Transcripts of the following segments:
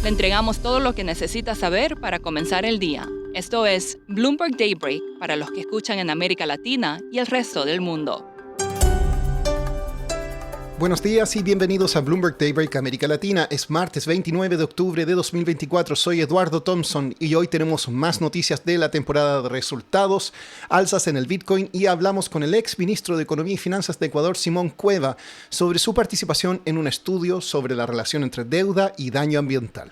Le entregamos todo lo que necesita saber para comenzar el día. Esto es Bloomberg Daybreak para los que escuchan en América Latina y el resto del mundo. Buenos días y bienvenidos a Bloomberg Daybreak América Latina. Es martes 29 de octubre de 2024. Soy Eduardo Thompson y hoy tenemos más noticias de la temporada de resultados, alzas en el Bitcoin y hablamos con el ex ministro de Economía y Finanzas de Ecuador, Simón Cueva, sobre su participación en un estudio sobre la relación entre deuda y daño ambiental.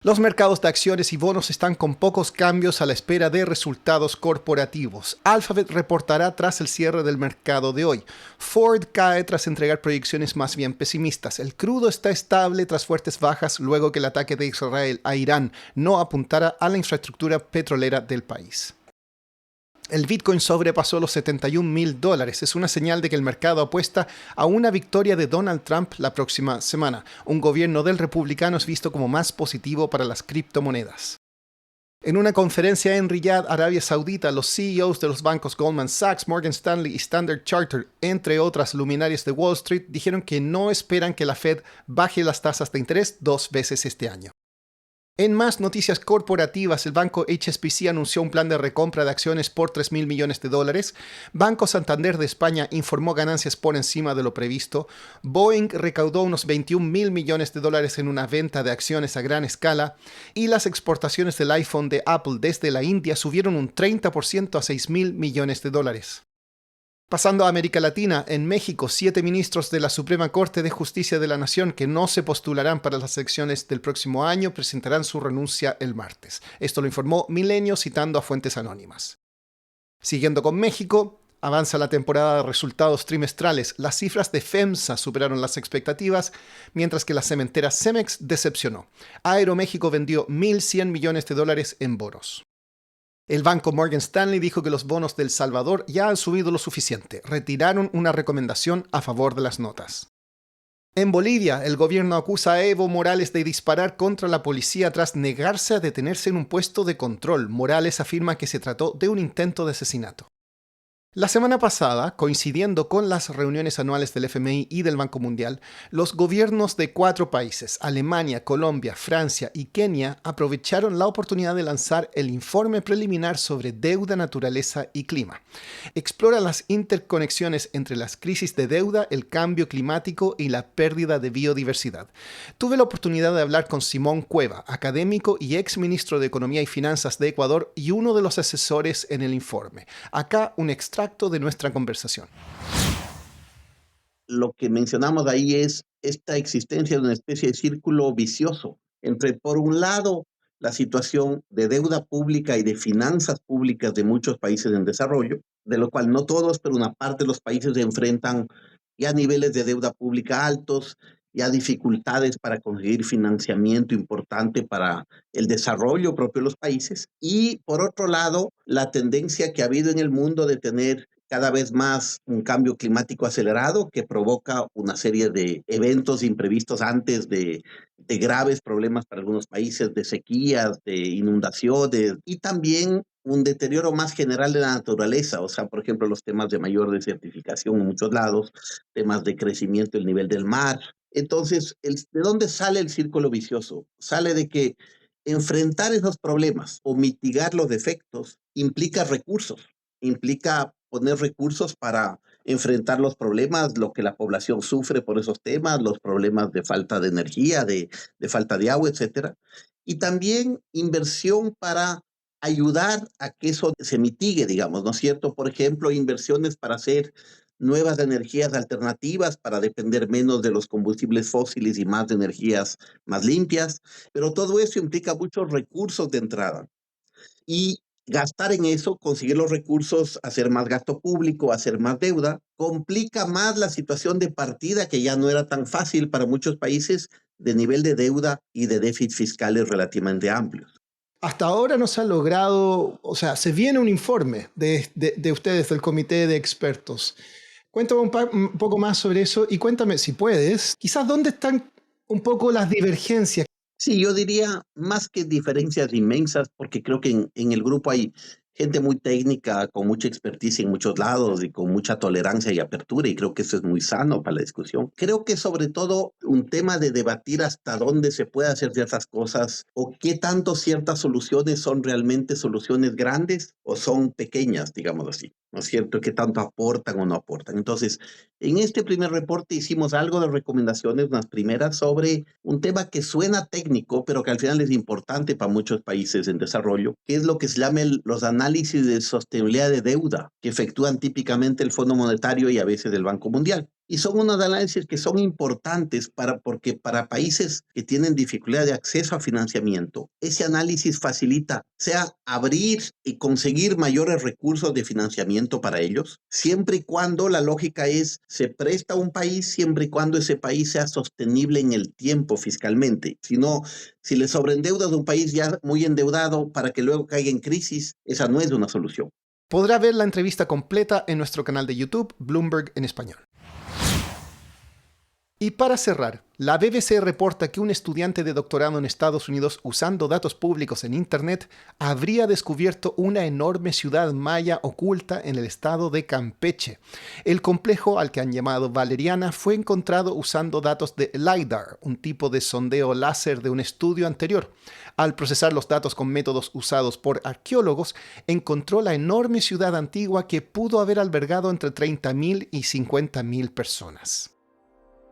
Los mercados de acciones y bonos están con pocos cambios a la espera de resultados corporativos. Alphabet reportará tras el cierre del mercado de hoy. Ford cae tras entregar proyecciones más bien pesimistas. El crudo está estable tras fuertes bajas luego que el ataque de Israel a Irán no apuntara a la infraestructura petrolera del país. El Bitcoin sobrepasó los $71,000. Es una señal de que el mercado apuesta a una victoria de Donald Trump la próxima semana. Un gobierno del republicano es visto como más positivo para las criptomonedas. En una conferencia en Riyadh, Arabia Saudita, los CEOs de los bancos Goldman Sachs, Morgan Stanley y Standard Chartered, entre otras luminarias de Wall Street, dijeron que no esperan que la Fed baje las tasas de interés 2 veces este año. En más noticias corporativas, el banco HSBC anunció un plan de recompra de acciones por $3,000 millones. Banco Santander de España informó ganancias por encima de lo previsto. Boeing recaudó unos $21,000 millones en una venta de acciones a gran escala. Y las exportaciones del iPhone de Apple desde la India subieron un 30% a $6,000 millones. Pasando a América Latina, en México, 7 ministros de la Suprema Corte de Justicia de la Nación que no se postularán para las elecciones del próximo año presentarán su renuncia el martes. Esto lo informó Milenio citando a fuentes anónimas. Siguiendo con México, avanza la temporada de resultados trimestrales. Las cifras de FEMSA superaron las expectativas, mientras que la cementera Cemex decepcionó. Aeroméxico vendió $1,100 millones en bonos. El banco Morgan Stanley dijo que los bonos de El Salvador ya han subido lo suficiente. Retiraron una recomendación a favor de las notas. En Bolivia, el gobierno acusa a Evo Morales de disparar contra la policía tras negarse a detenerse en un puesto de control. Morales afirma que se trató de un intento de asesinato. La semana pasada, coincidiendo con las reuniones anuales del FMI y del Banco Mundial, los gobiernos de 4 países, Alemania, Colombia, Francia y Kenia, aprovecharon la oportunidad de lanzar el informe preliminar sobre deuda, naturaleza y clima. Explora las interconexiones entre las crisis de deuda, el cambio climático y la pérdida de biodiversidad. Tuve la oportunidad de hablar con Simón Cueva, académico y ex ministro de Economía y Finanzas de Ecuador y uno de los asesores en el informe. Acá un extracto de nuestra conversación. Lo que mencionamos ahí es esta existencia de una especie de círculo vicioso entre, por un lado, la situación de deuda pública y de finanzas públicas de muchos países en desarrollo, de lo cual no todos, pero una parte de los países se enfrentan ya a niveles de deuda pública altos, ya dificultades para conseguir financiamiento importante para el desarrollo propio de los países. Y por otro lado, la tendencia que ha habido en el mundo de tener cada vez más un cambio climático acelerado que provoca una serie de eventos imprevistos antes de graves problemas para algunos países, de sequías, de inundaciones y también un deterioro más general de la naturaleza, o sea, por ejemplo, los temas de mayor desertificación en muchos lados, temas de crecimiento del nivel del mar. Entonces, ¿de dónde sale el círculo vicioso? Sale de que enfrentar esos problemas o mitigar los efectos implica recursos, implica poner recursos para enfrentar los problemas, lo que la población sufre por esos temas, los problemas de falta de energía, de falta de agua, etcétera. Y también inversión para ayudar a que eso se mitigue, digamos, ¿no es cierto? Por ejemplo, inversiones para hacer nuevas energías alternativas, para depender menos de los combustibles fósiles y más de energías más limpias, pero todo eso implica muchos recursos de entrada. Y gastar en eso, conseguir los recursos, hacer más gasto público, hacer más deuda, complica más la situación de partida que ya no era tan fácil para muchos países de nivel de deuda y de déficit fiscales relativamente amplios. Hasta ahora no se ha logrado, o sea, se viene un informe de ustedes, del comité de expertos. Cuéntame un poco más sobre eso y cuéntame, si puedes, quizás dónde están un poco las divergencias. Sí, yo diría más que diferencias inmensas, porque creo que en el grupo hay gente muy técnica, con mucha experticia en muchos lados y con mucha tolerancia y apertura, y creo que eso es muy sano para la discusión. Creo que sobre todo un tema de debatir hasta dónde se puede hacer ciertas cosas o qué tanto ciertas soluciones son realmente soluciones grandes o son pequeñas, digamos así, ¿no es cierto? ¿Qué tanto aportan o no aportan? Entonces, en este primer reporte hicimos algo de recomendaciones, unas primeras, sobre un tema que suena técnico, pero que al final es importante para muchos países en desarrollo, que es lo que se llama los análisis de sostenibilidad de deuda, que efectúan típicamente el Fondo Monetario y a veces el Banco Mundial. Y son unos análisis que son importantes porque para países que tienen dificultad de acceso a financiamiento, ese análisis facilita, sea abrir y conseguir mayores recursos de financiamiento para ellos, siempre y cuando la lógica es, se presta a un país siempre y cuando ese país sea sostenible en el tiempo fiscalmente. Si no, si le sobreendeudas a un país ya muy endeudado para que luego caiga en crisis, esa no es una solución. Podrá ver la entrevista completa en nuestro canal de YouTube, Bloomberg en Español. Y para cerrar, la BBC reporta que un estudiante de doctorado en Estados Unidos usando datos públicos en Internet habría descubierto una enorme ciudad maya oculta en el estado de Campeche. El complejo, al que han llamado Valeriana, fue encontrado usando datos de LiDAR, un tipo de sondeo láser de un estudio anterior. Al procesar los datos con métodos usados por arqueólogos, encontró la enorme ciudad antigua que pudo haber albergado entre 30.000 y 50.000 personas.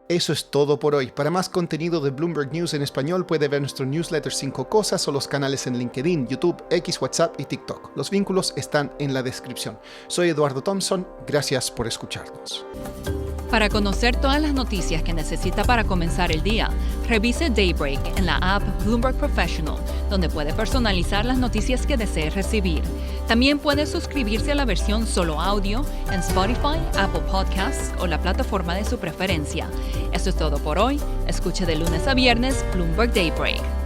Eso es todo por hoy. Para más contenido de Bloomberg News en español puede ver nuestro newsletter 5 Cosas o los canales en LinkedIn, YouTube, X, WhatsApp y TikTok. Los vínculos están en la descripción. Soy Eduardo Thompson. Gracias por escucharnos. Para conocer todas las noticias que necesita para comenzar el día, revise Daybreak en la app Bloomberg Professional, donde puede personalizar las noticias que desee recibir. También puede suscribirse a la versión solo audio en Spotify, Apple Podcasts o la plataforma de su preferencia. Eso es todo por hoy. Escuche de lunes a viernes Bloomberg Daybreak.